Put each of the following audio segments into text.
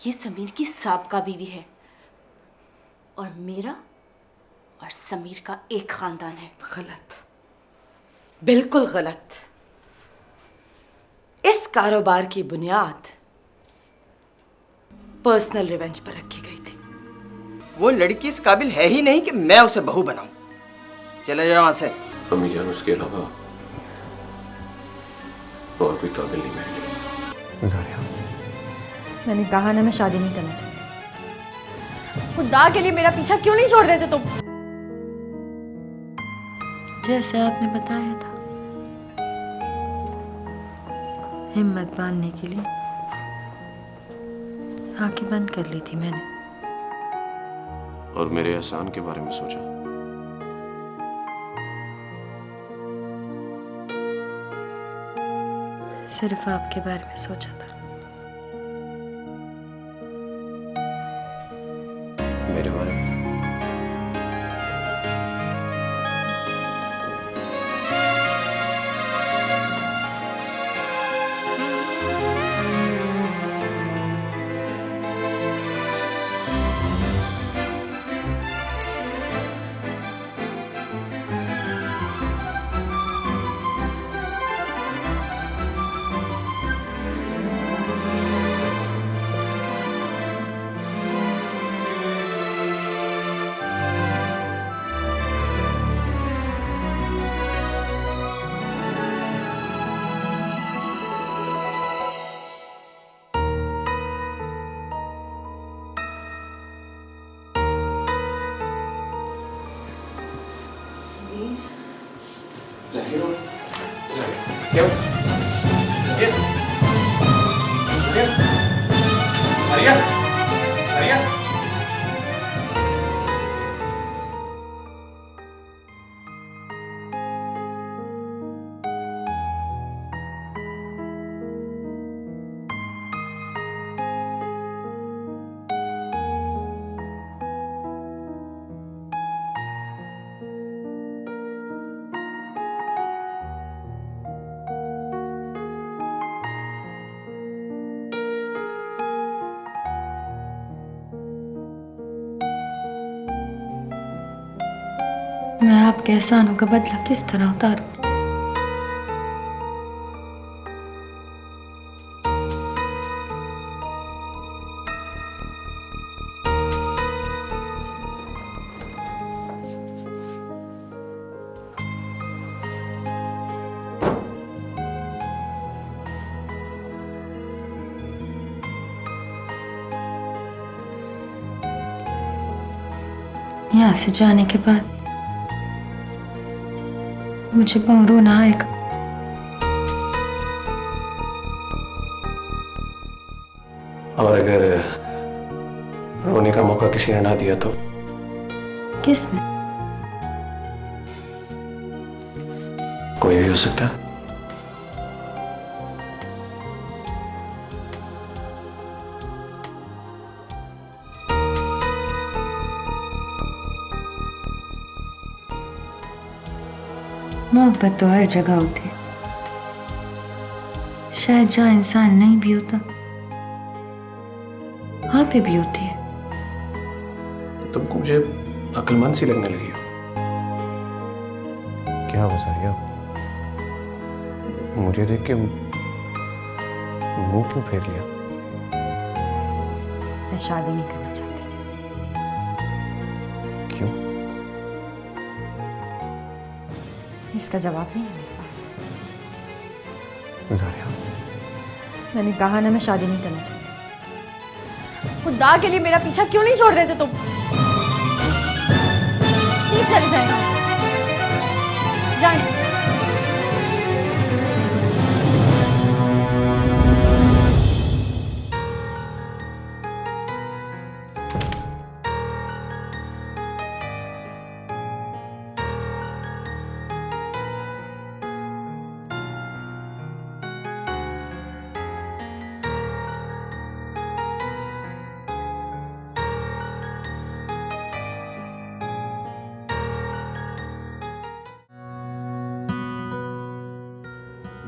ये समीर की साबका बीवी है और मेरा और समीर का एक खानदान है। गलत, बिल्कुल गलत। इस कारोबार की बुनियाद पर्सनल रिवेंज पर रखी गई थी। वो लड़की इस काबिल है ही नहीं कि मैं उसे बहू बनाऊं। चले जाओ वहां से। अम्मी जान, उसके अलावा और कोई काबिल नहीं मेरे लिए। जारिया, मैंने कहा ना, मैं शादी नहीं करना चाहती। खुदा के लिए मेरा पीछा क्यों नहीं छोड़ देते तुम? जैसे आपने बताया था, हिम्मत बांधने के लिए आंखें बंद कर ली थी मैंने। और मेरे एहसान के बारे में सोचा। सिर्फ आपके बारे में सोचा था। मेरे बारे में? मैं आपके एहसानों का बदला किस तरह उतारूं? यहाँ से जाने के बाद मुझे बहुत रोना आएगा। और अगर रोने का मौका किसी ने ना दिया तो? किसने? कोई भी हो सकता है। मोहब्बत तो हर जगह होती है, शायद जहाँ इंसान नहीं भी होता वहां पे भी होती है। तुमको मुझे अक्लमंद सी लगने लगी हो। क्या हुआ सारिया? मुझे देख के मुंह क्यों फेर लिया? मैं शादी नहीं करना चाहती। क्यों? इसका जवाब नहीं है मेरे पास। जारिया, मैंने कहा ना, मैं शादी नहीं करना चाहती। खुदा के लिए मेरा पीछा क्यों नहीं छोड़ देते तुम? प्लीज चले जाए यहाँ से। जाए।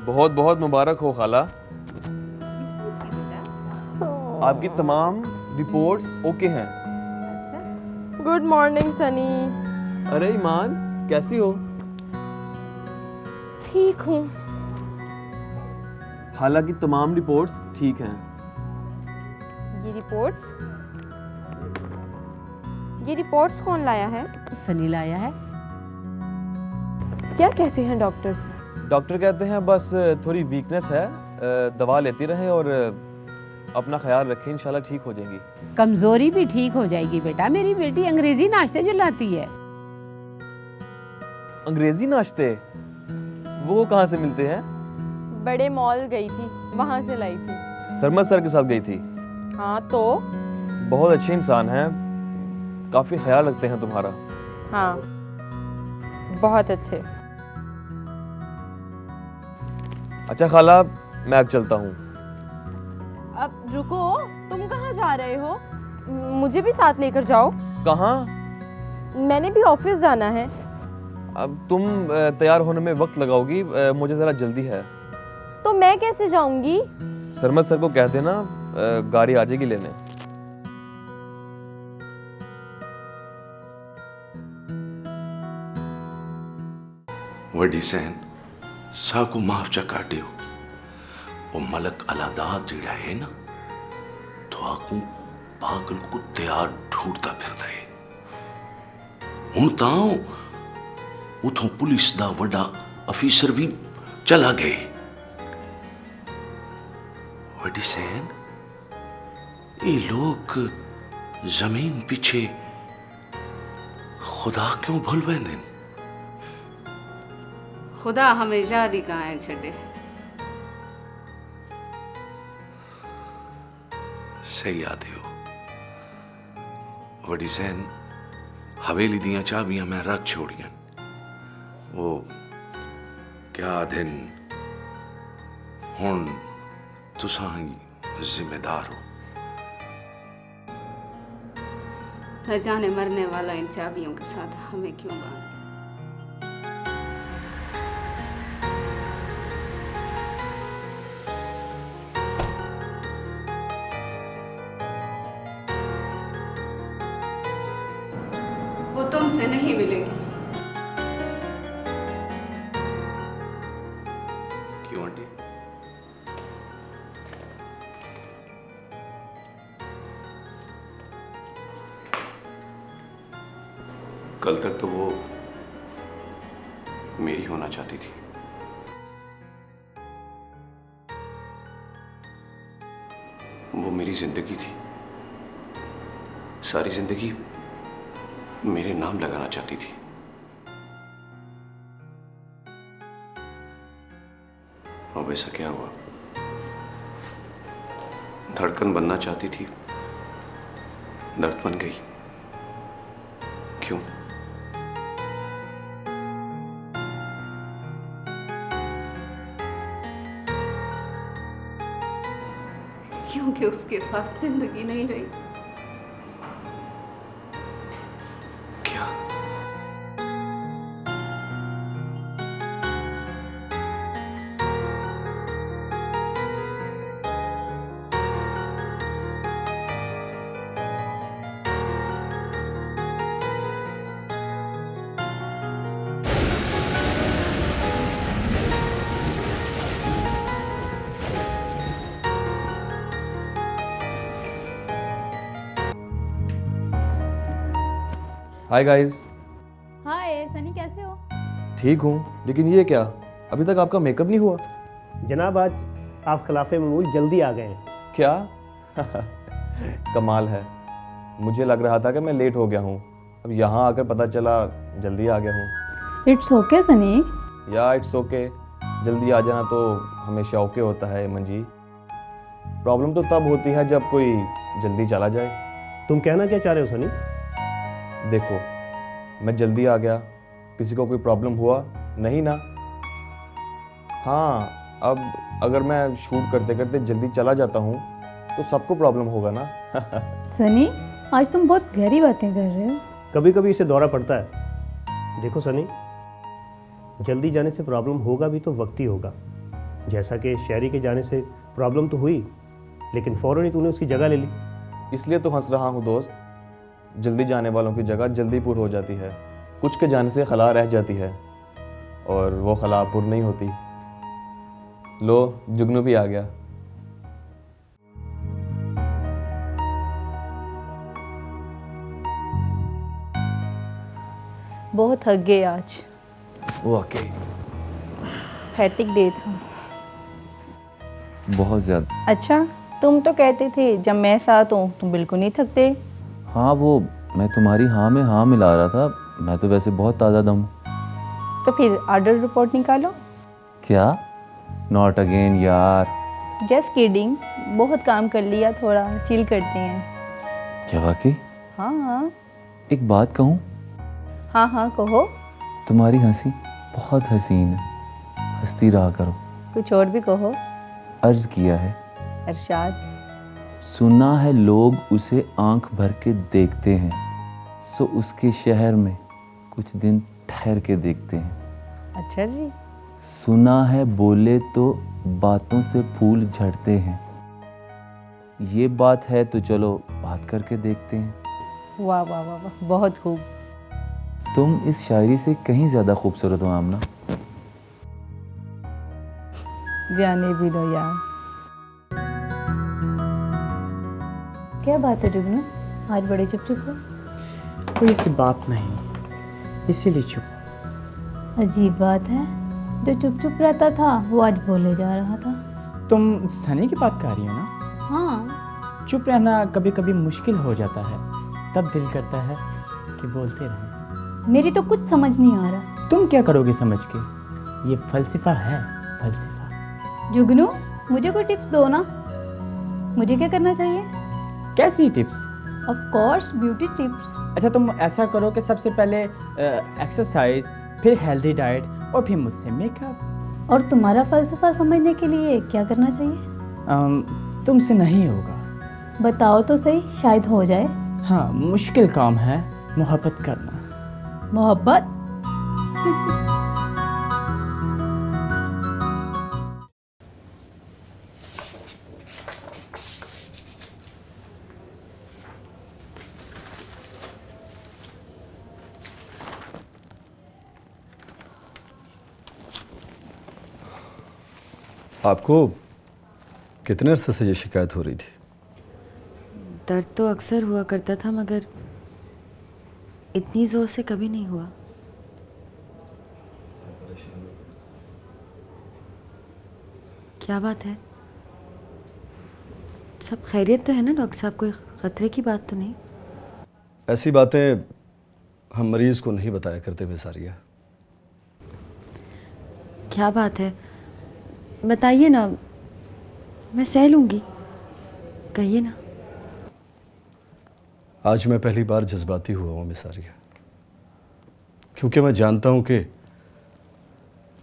बहुत बहुत मुबारक हो खाला। आपकी तमाम रिपोर्ट्स ओके हैं। Good morning Sunny. अरे ईमान, कैसी हो? ठीक हूँ। हालांकि तमाम रिपोर्ट्स ठीक हैं। ये रिपोर्ट्स कौन लाया है? सनी लाया है। क्या कहते हैं डॉक्टर्स? डॉक्टर कहते हैं बस थोड़ी वीकनेस है, दवा लेती रहें और अपना ख्याल रखें, इंशाल्लाह ठीक हो जाएंगी। कमजोरी भी ठीक हो जाएगी बेटा। मेरी बेटी अंग्रेजी नाश्ते जो लाती है। अंग्रेजी नाश्ते वो कहाँ से मिलते हैं? बड़े मॉल गई थी, वहां से लाई थी। सरमद सर के साथ गई थी? हाँ तो? बहुत अच्छे इंसान हैं, काफी ख्याल रखते हैं तुम्हारा। हाँ बहुत अच्छे। अच्छा खाला, मैं अब चलता हूँ। अब रुको, तुम कहाँ जा रहे हो? मुझे भी साथ लेकर जाओ। कहाँ? मैंने भी ऑफिस जाना है। अब तुम तैयार होने में वक्त लगाओगी, मुझे जरा जल्दी है। तो मैं कैसे जाऊंगी? सरमद सर को कह देना गाड़ी आ जाएगी लेने। वडी सैन साकू माफ चा काटियो वो मलक अलादाद जिड़ा है ना तो आकू पागल कुत्ते आ ढूंढता फिरता है हुण तां उथों पुलिस दा वड्डा अफीसर भी चला गए। वडी सैन ये लोग जमीन पीछे खुदा क्यों भूल बैठे? खुदा हमेशा दी कहाँ छड़े। सही आदे हो वडी सैन, हवेली दियां चाबियां मैं रख छोड़ियां। वो क्या दिन हुण तुसां ही जिम्मेदार हो। न जाने मरने वाला इन चाबियों के साथ हमें क्यों बांधा। वो तुमसे नहीं मिलेंगी। क्यों आंटी? कल तक तो वो मेरी होना चाहती थी, वो मेरी जिंदगी थी, सारी जिंदगी मेरे नाम लगाना चाहती थी। और वैसा क्या हुआ? धड़कन बनना चाहती थी, दर्द बन गई। क्यों? क्योंकि उसके पास जिंदगी नहीं रही। क्या? Hi guys. हाय सनी, कैसे हो? ठीक हूँ, लेकिन ये क्या, अभी तक आपका मेकअप नहीं हुआ? जनाब आज आप खिलाफे मामूल जल्दी आ गए हैं। क्या? कमाल है, मुझे लग रहा था कि मैं लेट हो गया हूँ, अब यहाँ आकर पता चला जल्दी आ गया हूँ। It's okay Sunny. या इट्स ओके, जल्दी आ जाना तो हमेशा ओके होता है मंजी। प्रॉब्लम तो तब होती है जब कोई जल्दी चला जाए। तुम कहना क्या चाह रहे हो सनी? देखो, मैं जल्दी आ गया, किसी को कोई प्रॉब्लम हुआ नहीं ना? हाँ, अब अगर मैं शूट करते करते जल्दी चला जाता हूँ तो सबको प्रॉब्लम होगा ना। सनी, आज तुम बहुत गहरी बातें कर रहे हो। कभी कभी इसे दौरा पड़ता है। देखो सनी, जल्दी जाने से प्रॉब्लम होगा भी तो वक्त ही होगा। जैसा कि शहरी के जाने से प्रॉब्लम तो हुई, लेकिन फ़ौरन ही तूने उसकी जगह ले ली। इसलिए तो हंस रहा हूँ दोस्त। जल्दी जाने वालों की जगह जल्दी पुर हो जाती है। कुछ के जाने से खला रह जाती है और वो खला पुर नहीं होती। लो, जुगनू भी आ गया। बहुत थक गए आज। वाकई हैट्रिक डे था। बहुत ज़्यादा। अच्छा, तुम तो कहते थे जब मैं साथ हूँ तुम बिल्कुल नहीं थकते। हाँ, वो मैं तुम्हारी हाँ में हाँ मिला रहा था। मैं तो वैसे बहुत ताज़ा दम हूँ। तो फिर ऑर्डर रिपोर्ट निकालो। क्या? नॉट अगेन यार। जस्ट किडिंग, बहुत काम कर लिया, थोड़ा चिल करते हैं। क्या वाकई? हाँ हाँ। एक बात कहूँ? हाँ हाँ कहो। तुम्हारी हंसी बहुत हसीन है, हंसती रहा करो। कुछ और भी कहो। अर्ज किया है। अरशाद। सुना है लोग उसे आंख भर के देखते हैं, सो उसके शहर में कुछ दिन ठहर के देखते हैं। अच्छा जी। सुना है बोले तो बातों से फूल झड़ते हैं। ये बात है तो चलो बात करके देखते हैं। वाह वाह वाह वाह, बहुत खूब। तुम इस शायरी से कहीं ज्यादा खूबसूरत हो आमना। जाने भी दो यार। क्या बात है जुगनू, आज बड़े चुप चुप हो? कोई ऐसी बात नहीं, इसीलिए चुप। अजीब बात है, जो चुप चुप रहता था वो आज बोले जा रहा था। तुम सनी की बात कर रही हो ना? हाँ। चुप रहना कभी कभी मुश्किल हो जाता है, तब दिल करता है कि बोलते रहें। मेरी तो कुछ समझ नहीं आ रहा। तुम क्या करोगे समझ के? ये फलसफा है, फलसफा। जुगनू, मुझे कोई टिप्स दो ना। मुझे क्या करना चाहिए? कैसी tips? Of course beauty tips. अच्छा, तुम ऐसा करो कि सबसे पहले एक्सरसाइज, फिर हेल्दी डाइट और फिर मुझसे मेकअप। और तुम्हारा फलसफा समझने के लिए क्या करना चाहिए? तुमसे नहीं होगा। बताओ तो सही, शायद हो जाए। हाँ, मुश्किल काम है मोहब्बत करना। मोहब्बत? आपको कितने अरसे से ये शिकायत हो रही थी? दर्द तो अक्सर हुआ करता था, मगर इतनी जोर से कभी नहीं हुआ। क्या बात है? सब खैरियत तो है ना डॉक्टर साहब? कोई खतरे की बात तो नहीं? ऐसी बातें हम मरीज को नहीं बताया करते बेसारिया। क्या बात है, बताइए ना, मैं सह लूंगी, कहिए ना। आज मैं पहली बार जज्बाती हुआ हूँ मिसारिया, क्योंकि मैं जानता हूँ कि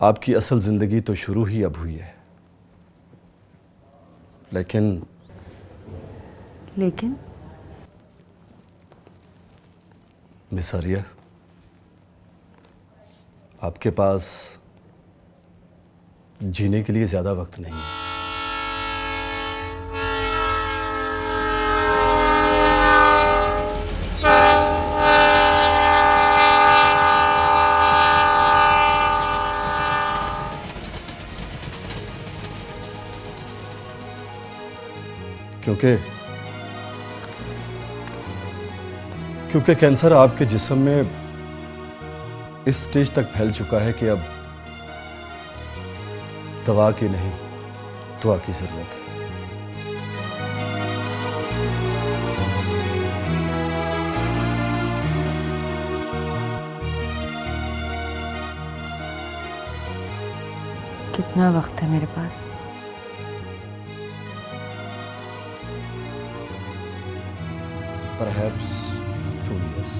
आपकी असल ज़िंदगी तो शुरू ही अब हुई है। लेकिन मिसारिया, आपके पास जीने के लिए ज़्यादा वक्त नहीं है। क्योंकि कैंसर आपके जिस्म में इस स्टेज तक फैल चुका है कि अब दवा की नहीं, दुआ की जरूरत है। कितना वक्त है मेरे पास? Perhaps 2 years.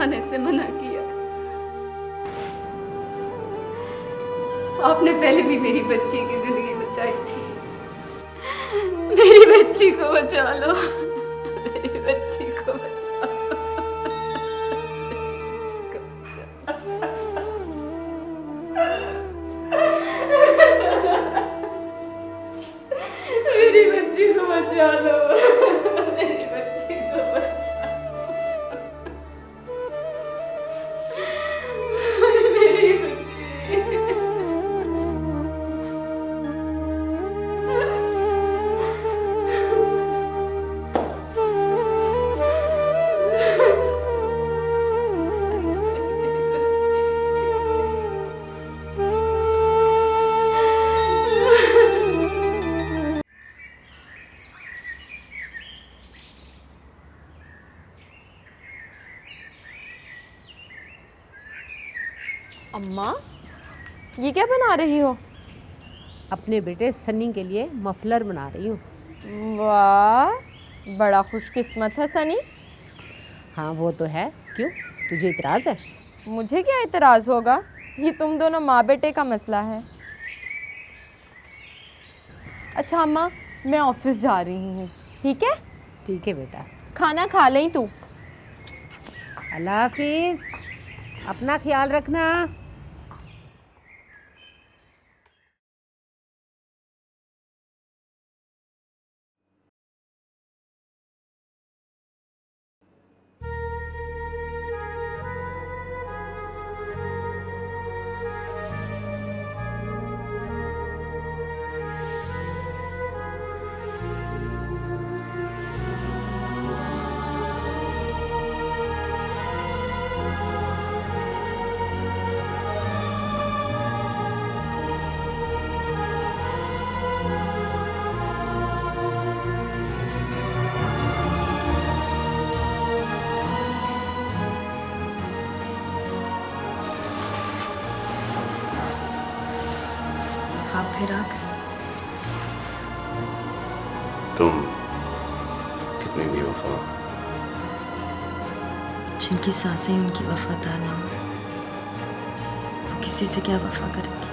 जाने से मना किया। आपने पहले भी मेरी बच्ची की जिंदगी बचाई थी। मेरी बच्ची को बचा लो, मेरी बच्ची को बचा लो, मेरी बच्ची को बचा लो, मेरी बच्ची को बचा लो, मेरी बच्ची। अम्मा, ये क्या बना रही हो? अपने बेटे सनी के लिए मफलर बना रही हूँ। वाह, बड़ा खुशकिस्मत है सनी। हाँ वो तो है, क्यों तुझे इतराज़ है? मुझे क्या इतराज़ होगा, ये तुम दोनों माँ बेटे का मसला है। अच्छा अम्मा, मैं ऑफिस जा रही हूँ, ठीक है? ठीक है बेटा। खाना खा लें तू। अल्लाह हाफिज़, अपना ख्याल रखना। आप फिर आ गए। तुम कितनी बेवफा। जिनकी सांसें उनकी वफादार ना हो, वो किसी से क्या वफा करेंगी?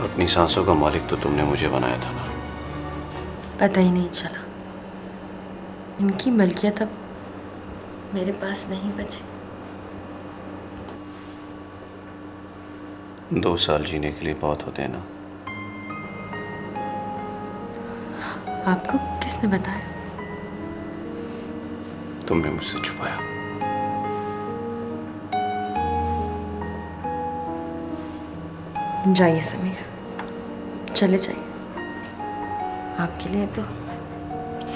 अपनी सांसों का मालिक तो तुमने मुझे बनाया था ना। पता ही नहीं चला। इनकी मलकियत अब मेरे पास नहीं बची। 2 साल जीने के लिए बहुत होते हैं ना। आपको किसने बताया? तुमने मुझसे छुपाया। जाइए समीर, चले जाइए। आपके लिए तो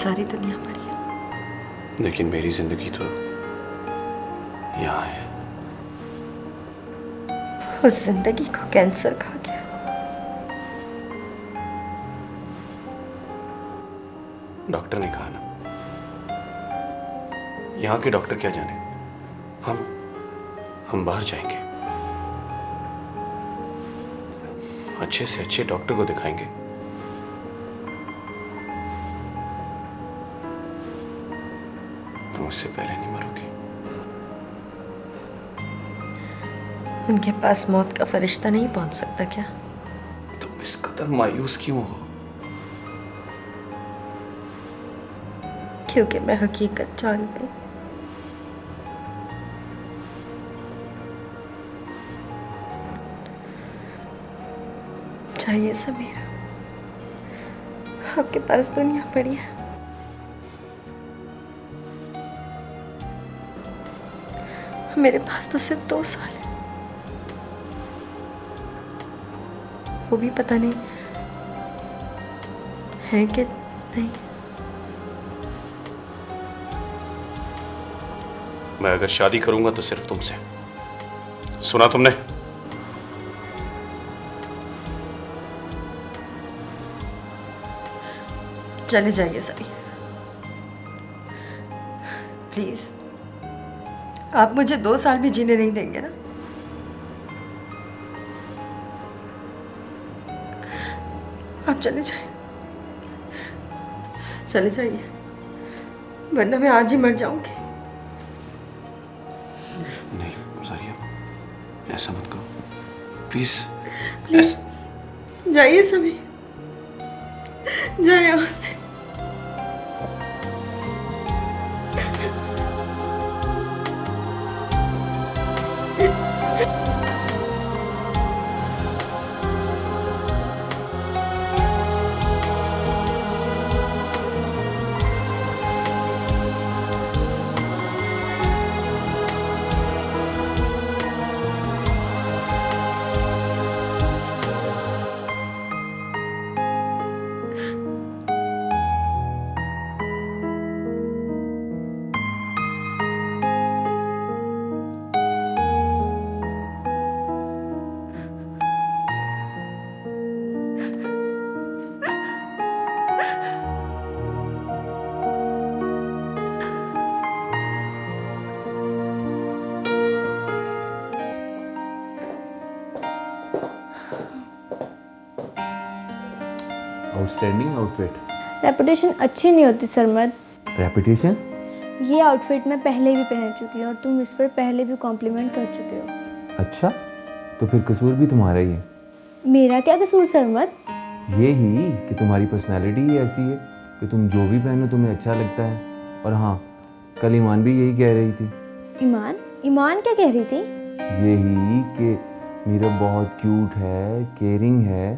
सारी दुनिया पड़ी है। लेकिन मेरी जिंदगी तो यहाँ है। उस जिंदगी को कैंसर खा गया। डॉक्टर ने कहा ना, यहाँ के डॉक्टर क्या जाने। हम बाहर जाएंगे, अच्छे से अच्छे डॉक्टर को दिखाएंगे। तुम उससे पहले नहीं मरोगे। उनके पास मौत का फरिश्ता नहीं पहुंच सकता क्या? तुम इस कदर मायूस क्यों हो? क्योंकि मैं हकीकत जान गई। चाहिए समीर, आपके पास दुनिया पड़ी है। मेरे पास तो सिर्फ 2 साल है। वो भी पता नहीं है कि नहीं। मैं अगर शादी करूंगा तो सिर्फ तुमसे। सुना तुमने? चले जाइए सभी, प्लीज। आप मुझे 2 साल भी जीने नहीं देंगे ना? आप चले जाइए, चले जाइए, वरना मैं आज ही मर जाऊंगी। प्लीज प्लीज जाइए समीर, जाए यहाँ से। Outstanding outfit. रेपुटेशन अच्छी नहीं होती सरमद। रेपुटेशन? ये आउटफिट मैं पहले भी पहन चुकी हूँ और तुम इस पर पहले भी कॉम्प्लीमेंट कर चुके हो। अच्छा, तो फिर कसूर भी तुम्हारा ही है। मेरा क्या कसूर सरमद? ये ही कि तुम्हारी पर्सनालिटी ही ऐसी है कि तुम जो भी पहनो तुम्हें अच्छा लगता है। और हाँ, कल ईमान भी यही कह रही थी। ईमान? ईमान क्या कह रही थी? यही कि मीरा बहुत क्यूट है, केयरिंग है।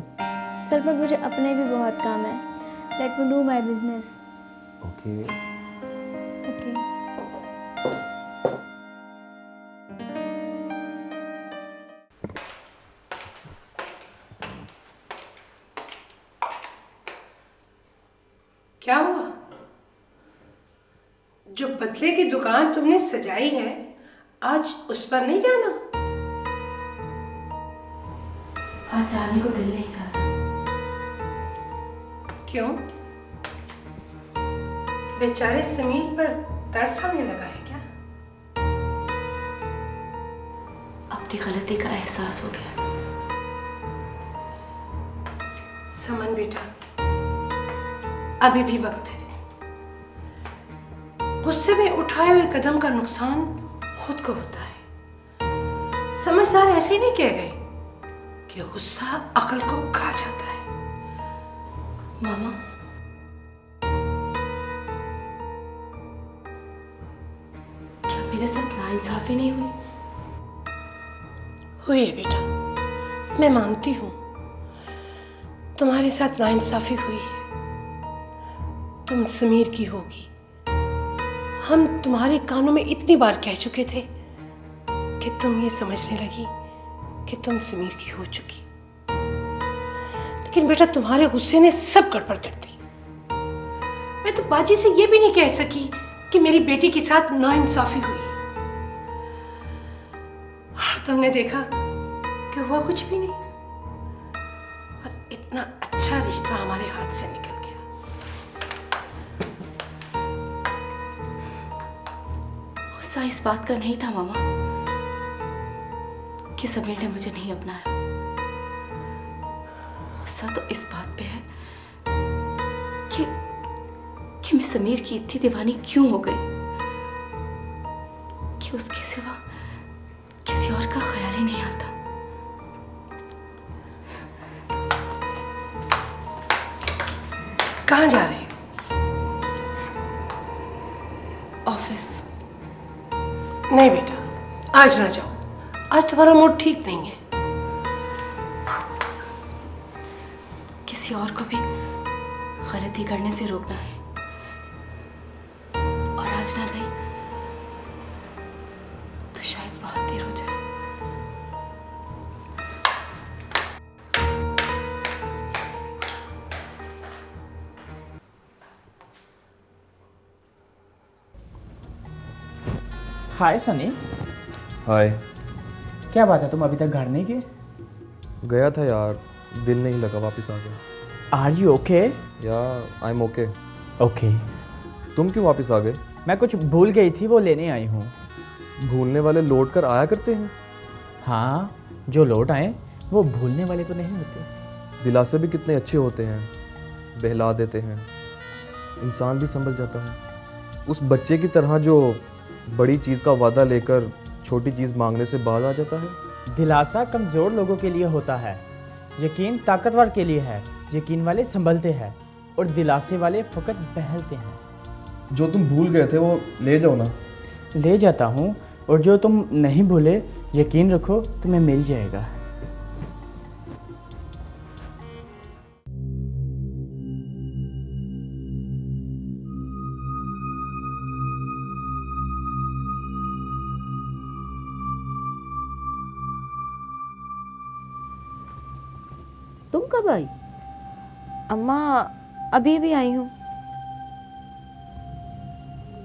सरमद, मुझे अपने भी बहुत काम है। Let me do my business. Okay. Okay. क्या हुआ? जो बदले की दुकान तुमने सजाई है, आज उस पर नहीं जाना? आज जाने को दिल नहीं चाहता। क्यों? बेचारे समीर पर तरस आने लगा है क्या? अपनी गलती का एहसास हो गया। समन बेटा, अभी भी वक्त है। गुस्से में उठाए हुए कदम का नुकसान खुद को होता है। समझदार ऐसे ही नहीं कह गए कि गुस्सा अकल को खा जाता है। मामा, क्या मेरे साथ नाइंसाफी नहीं हुई? हुई है बेटा, मैं मानती हूं तुम्हारे साथ नाइंसाफी हुई है। तुम समीर की होगी। हम तुम्हारे कानों में इतनी बार कह चुके थे कि तुम ये समझने लगी कि तुम समीर की हो चुकी। लेकिन बेटा, तुम्हारे गुस्से ने सब गड़बड़ कर दी। मैं तो बाजी से ये भी नहीं कह सकी कि मेरी बेटी के साथ नाइंसाफी हुई। और तुमने देखा कि हुआ कुछ भी नहीं, और इतना अच्छा रिश्ता हमारे हाथ से निकल गया। गुस्सा इस बात का नहीं था मामा कि समीर ने मुझे नहीं अपनाया। गुस्सा तो इस बात पे है कि मैं समीर की इतनी दीवानी क्यों हो गई कि उसके सिवा किसी और का ख्याल ही नहीं आता। कहाँ जा रहे हो? ऑफिस। नहीं बेटा, आज ना जाओ। आज तुम्हारा मूड ठीक नहीं है। किसी और को भी गलती करने से रोकना है, और आज ना गई तो शायद बहुत देर हो जाए। हाय सनी। हाय। क्या बात है, तुम अभी तक घर नहीं गए? गया था यार, दिल नहीं लगा, वापस आ गया। Are you okay? या आई एम ओके। ओके। तुम क्यों वापस आ गए? मैं कुछ भूल गई थी, वो लेने आई हूँ। भूलने वाले लौट कर आया करते हैं? हाँ, जो लौट आए वो भूलने वाले तो नहीं होते। दिलासे भी कितने अच्छे होते हैं, बहला देते हैं, इंसान भी संभल जाता है। उस बच्चे की तरह जो बड़ी चीज़ का वादा लेकर छोटी चीज़ मांगने से बाज आ जाता है। दिलासा कमज़ोर लोगों के लिए होता है, यकीन ताकतवर के लिए है। यकीन वाले संभलते हैं और दिलासे वाले फ़कत बहलते हैं। जो तुम भूल गए थे वो ले जाओ ना। ले जाता हूँ, और जो तुम नहीं भूले यकीन रखो तुम्हें मिल जाएगा। तुम कब आई? अम्मा अभी भी आई हूँ।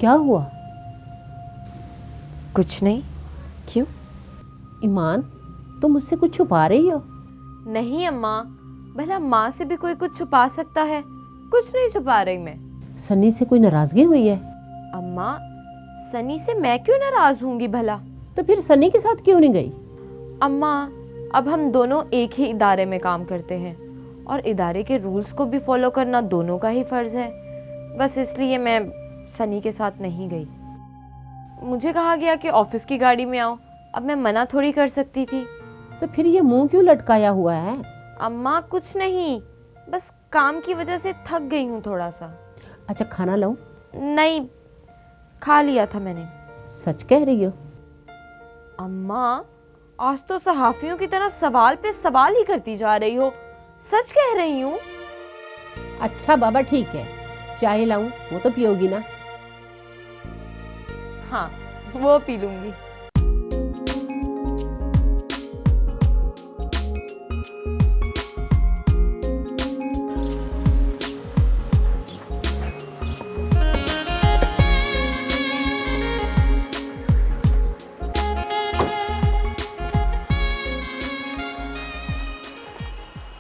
क्या हुआ? कुछ नहीं। क्यों? ईमान, तुम मुझसे कुछ छुपा रही हो? नहीं अम्मा, भला माँ से भी कोई कुछ छुपा सकता है? कुछ नहीं छुपा रही मैं। सनी से कोई नाराजगी हुई है? अम्मा, सनी से मैं क्यों नाराज होंगी भला? तो फिर सनी के साथ क्यों नहीं गई? अम्मा, अब हम दोनों एक ही इदारे में काम करते हैं और इदारे के रूल्स को भी फॉलो करना दोनों का ही फर्ज है। बस इसलिए मैं सनी के साथ नहीं गई। मुझे कहा गया कि ऑफिस की गाड़ी में आओ, अब मैं मना थोड़ी कर सकती थी। तो फिर ये मुंह क्यों लटकाया हुआ है? अम्मा कुछ नहीं, बस काम की वजह से थक गई हूँ थोड़ा सा। अच्छा खाना लाऊं? नहीं, खा लिया था मैंने। सच कह रही हो? अम्मा, आज तो सहाफियों की तरह सवाल पे सवाल ही करती जा रही हो। सच कह रही हूँ। अच्छा बाबा ठीक है, चाय लाऊं? वो तो पियोगी ना? हाँ, वो पी लूंगी।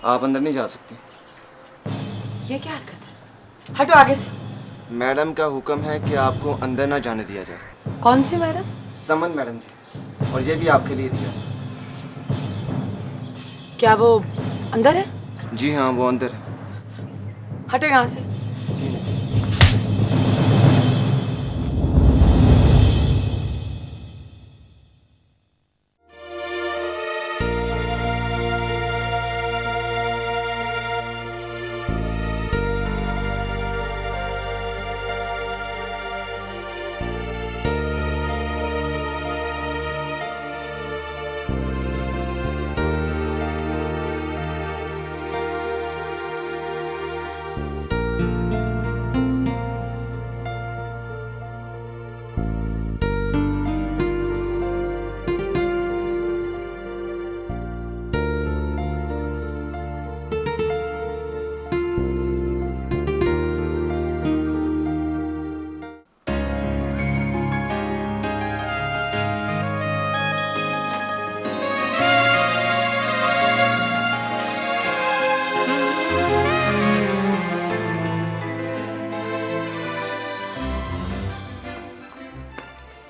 आप अंदर नहीं जा सकती। ये क्या हरकत है? हटो आगे से। मैडम का हुक्म है कि आपको अंदर ना जाने दिया जाए। कौन सी मैडम? समन मैडम जी, और ये भी आपके लिए दिया। क्या वो अंदर है? जी हाँ, वो अंदर है। हटो यहाँ से।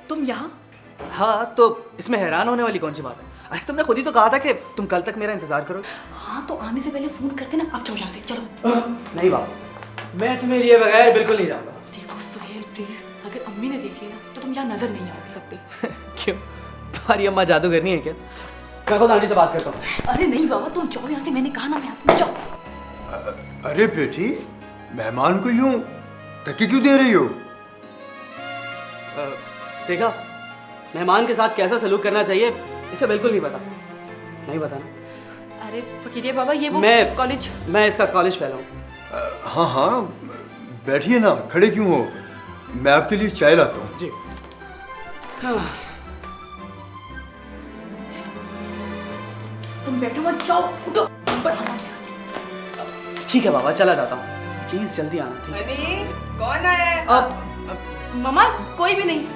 तुम यहाँ? हाँ, तो इसमें हैरान होने वाली कौन सी बात है? अरे तुमने खुद ही तो कहा था कि तुम कल तक मेरा इंतजार करो। हाँ, तो आने से पहले फोन करते ना। अब जाओ यहाँ से, चलो। नहीं बाबा, मैं तुम्हें लिए बगैर बिल्कुल नहीं जाऊंगा। देखो सुहेल प्लीज, अगर अम्मी ने देख ली ना तो तुम यहाँ नजर नहीं आओगे लगते। क्यों? तुम्हारी अम्मा जादूगरनी है क्या? मैं खुद आंटी से बात करता हूँ। अरे नहीं बाबा, तुम जाओ यहाँ से, मैंने कहा ना, मैं जाओ। अरे बेटी, मेहमान को यूं धक्के क्यों दे रही हो? देखा, मेहमान के साथ कैसा सलूक करना चाहिए इसे बिल्कुल नहीं पता। नहीं पता ना? अरे फकीरिया बाबा, ये वो मैं कॉलेज, मैं इसका कॉलेज फेलो हूँ। हाँ हाँ, बैठिए ना, खड़े क्यों हो? मैं आपके लिए चाय लाता हूँ। जी। हाँ। तुम बैठो मत, जाओ, उठो। ठीक है बाबा, चला जाता हूँ। प्लीज जल्दी आना, ठीक है? कौन है? अब मम्मा, कोई भी नहीं।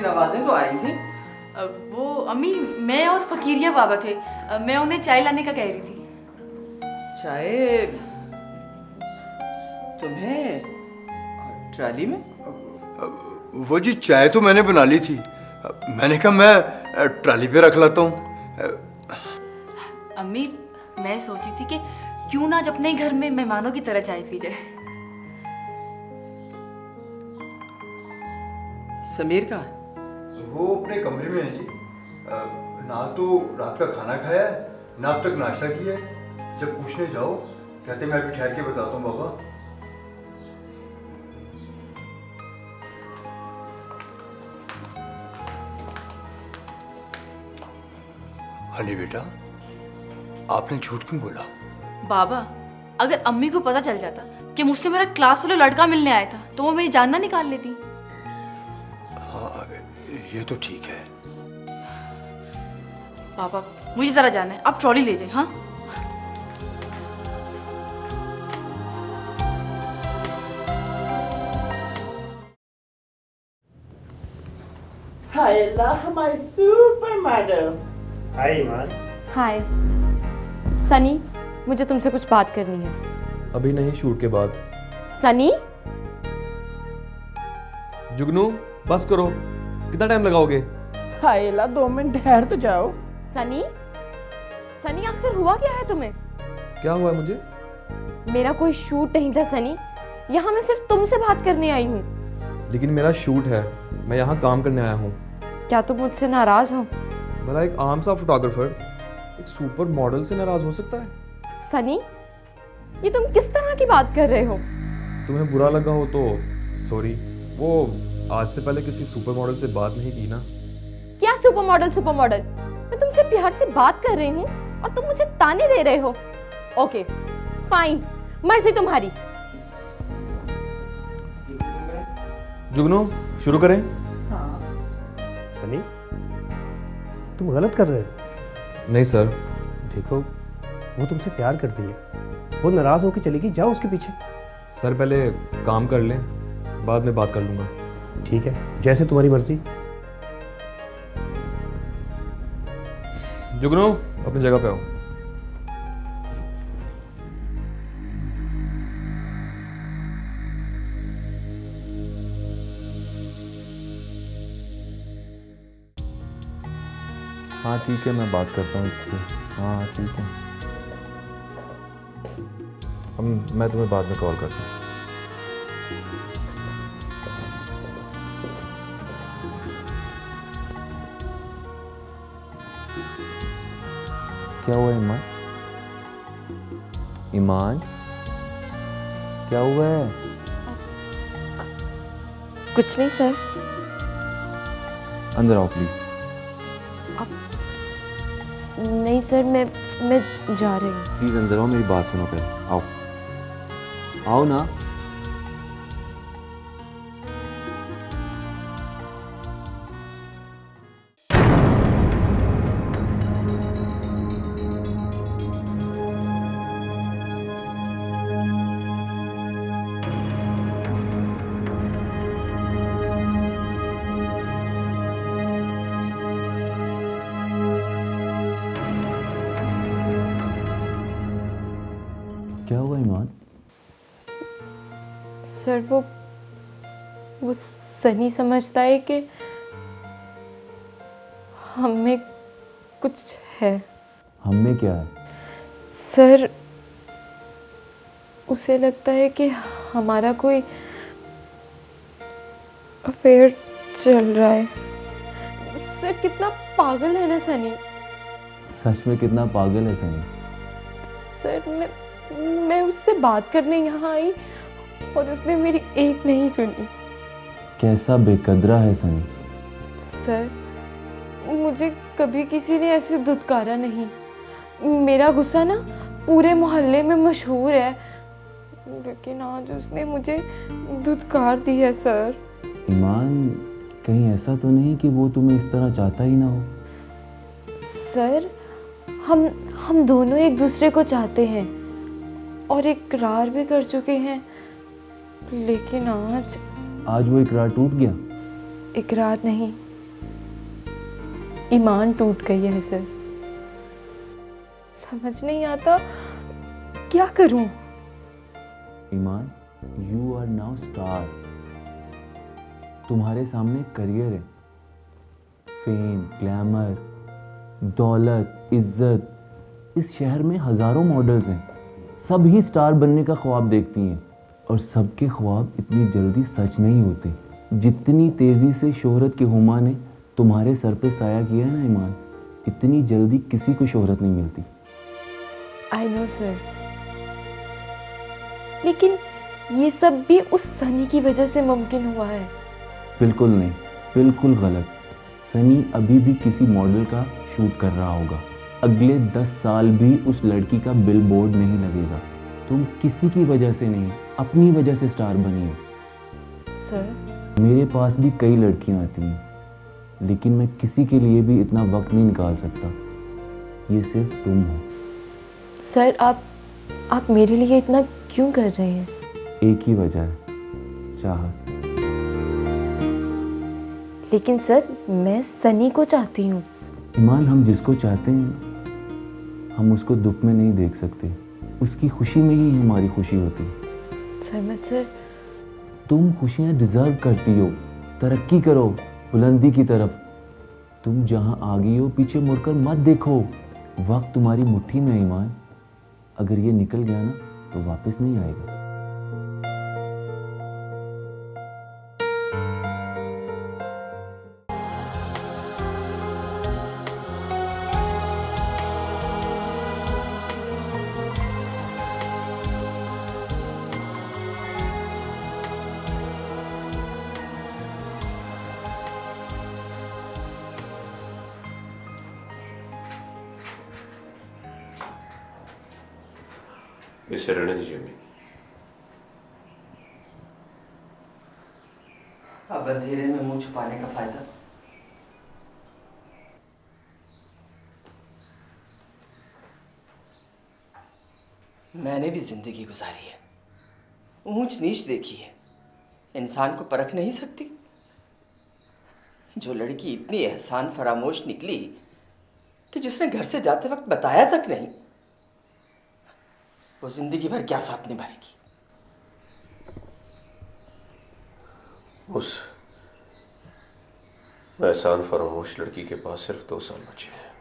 आवाजें तो आ रही थी। वो अम्मी, मैं और फकीरिया बाबा थे। मैं उन्हें चाय लाने का कह रही थी। चाय तुम्हें ट्राली में? वो जी चाय तो मैंने बना ली थी, मैंने कहा मैं ट्राली पे रख लाता हूँ। अम्मी, मैं सोची थी कि क्यों ना आज अपने ही घर में मेहमानों की तरह चाय पी जाए। समीर का? वो अपने कमरे में है जी। ना तो रात का खाना खाया है, ना अब तक नाश्ता किया है। जब पूछने जाओ कहते मैं अभी ठहर के बताता हूँ बाबा। हनी बेटा, आपने झूठ क्यों बोला? बाबा, अगर अम्मी को पता चल जाता कि मुझसे मेरा क्लास वाला लड़का मिलने आया था तो वो मेरी जान ना निकाल लेती। हाँ, ये तो ठीक है। पापा, मुझे जरा जाना है, आप ट्रॉली ले जाए। हाँ, Hi, my supermodel. हाय ईमान। हाय सनी, मुझे तुमसे कुछ बात करनी है। अभी नहीं, शूट के बाद। सनी, जुगनू बस करो, कितना टाइम लगाओगे? हायला 2 मिनट ठहर तो जाओ। सनी, सनी आखिर हुआ क्या है तुम्हें? क्या हुआ है मुझे? मेरा कोई शूट नहीं था सनी, यहाँ मैं सिर्फ तुमसे बात करने आई हूँ। लेकिन मेरा शूट है, मैं यहाँ काम करने आया हूँ। क्या तुम मुझसे नाराज हो? भला एक आम सा फोटोग्राफर एक सुपर मॉडल से नाराज हो सकता है? सनी, ये तुम किस तरह की बात कर रहे हो? तुम्हें बुरा लगा हो तो सॉरी। वो आज से पहले किसी सुपर मॉडल से बात नहीं की ना। क्या सुपर मॉडल? मैं तुमसे प्यार से बात कर रही हूँ और तुम मुझे ताने दे रहे हो। ओके फाइन, मर्जी तुम्हारी। जुगनू शुरू करें? सनी, तुम गलत कर रहे हो। नहीं सर। देखो, वो तुमसे प्यार करती है, वो नाराज होकर चलेगी, जाओ उसके पीछे। सर पहले काम कर लें, बाद में बात कर लूँगा। ठीक है, जैसे तुम्हारी मर्जी। जुगनू अपनी जगह पे आओ। हाँ ठीक है, मैं बात करता हूँ इससे। हाँ ठीक है, मैं तुम्हें बाद में कॉल करता हूँ। क्या हुआ ईमान? ईमान क्या हुआ है? कुछ नहीं सर। अंदर आओ प्लीज। नहीं सर, मैं जा रही हूँ। प्लीज अंदर आओ, मेरी बात सुनो पहले। आओ आओ ना। क्या हुआ ईमान? सर वो सनी समझता है कि हम में कुछ है। हम में क्या है? सर उसे लगता है कि हमारा कोई अफेयर चल रहा है। सर कितना पागल है ना सनी। सच में कितना पागल है सनी। सर मैं उससे बात करने यहाँ आई और उसने मेरी एक नहीं सुनी। कैसा बेकदरा है सनी। सर मुझे कभी किसी ने ऐसे धुतकारा नहीं। मेरा गुस्सा ना पूरे मोहल्ले में मशहूर है, लेकिन आज उसने मुझे धुतकार दी है। सर ईमान, कहीं ऐसा तो नहीं कि वो तुम्हें इस तरह चाहता ही ना हो? सर हम दोनों एक दूसरे को चाहते हैं और इकरार भी कर चुके हैं, लेकिन आज वो इकरार टूट गया? इकरार नहीं, ईमान टूट गई है। सर समझ नहीं आता क्या करूं? ईमान, यू आर नाउ स्टार। तुम्हारे सामने करियर है, फेम, ग्लैमर, दौलत, इज्जत। इस शहर में हजारों मॉडल्स हैं, सब ही स्टार बनने का ख्वाब देखती हैं, और सबके ख्वाब इतनी जल्दी सच नहीं होते। जितनी तेजी से शोहरत के हुमा ने तुम्हारे सर पे साया किया है ना ईमान, इतनी जल्दी किसी को शोहरत नहीं मिलती। आई नो सर, लेकिन ये सब भी उस सनी की वजह से मुमकिन हुआ है। बिल्कुल नहीं, बिल्कुल गलत। सनी अभी भी किसी मॉडल का शूट कर रहा होगा। अगले 10 साल भी उस लड़की का बिल बोर्ड नहीं लगेगा। तुम किसी की वजह से नहीं, अपनी वजह से स्टार बनी हो। सर, मेरे पास भी कई लड़कियां आती हैं, लेकिन मैं किसी के लिए भी इतना वक्त नहीं निकाल सकता। ये सिर्फ तुम हो। सर, आप मेरे लिए इतना क्यों कर रहे हैं? एक ही वजह है, चाहत। लेकिन सर, मैं सनी को चाहती हूँ। ईमान, हम जिसको चाहते हैं हम उसको दुख में नहीं देख सकते। उसकी खुशी में ही हमारी खुशी होती है। सर, तुम खुशियाँ डिजर्व करती हो। तरक्की करो बुलंदी की तरफ। तुम जहाँ आ गई हो पीछे मुड़कर मत देखो। वक्त तुम्हारी मुट्ठी में है ईमान। अगर ये निकल गया ना तो वापस नहीं आएगा। इसे रहने दीजिए अम्मी। अब अंधेरे में मुंह छुपाने का फायदा। मैंने भी जिंदगी गुजारी है, ऊंच नीच देखी है, इंसान को परख नहीं सकती। जो लड़की इतनी एहसान फरामोश निकली कि जिसने घर से जाते वक्त बताया तक नहीं, वो जिंदगी भर क्या साथ निभाएगी। उस एहसान फरामोश लड़की के पास सिर्फ 2 साल बचे हैं।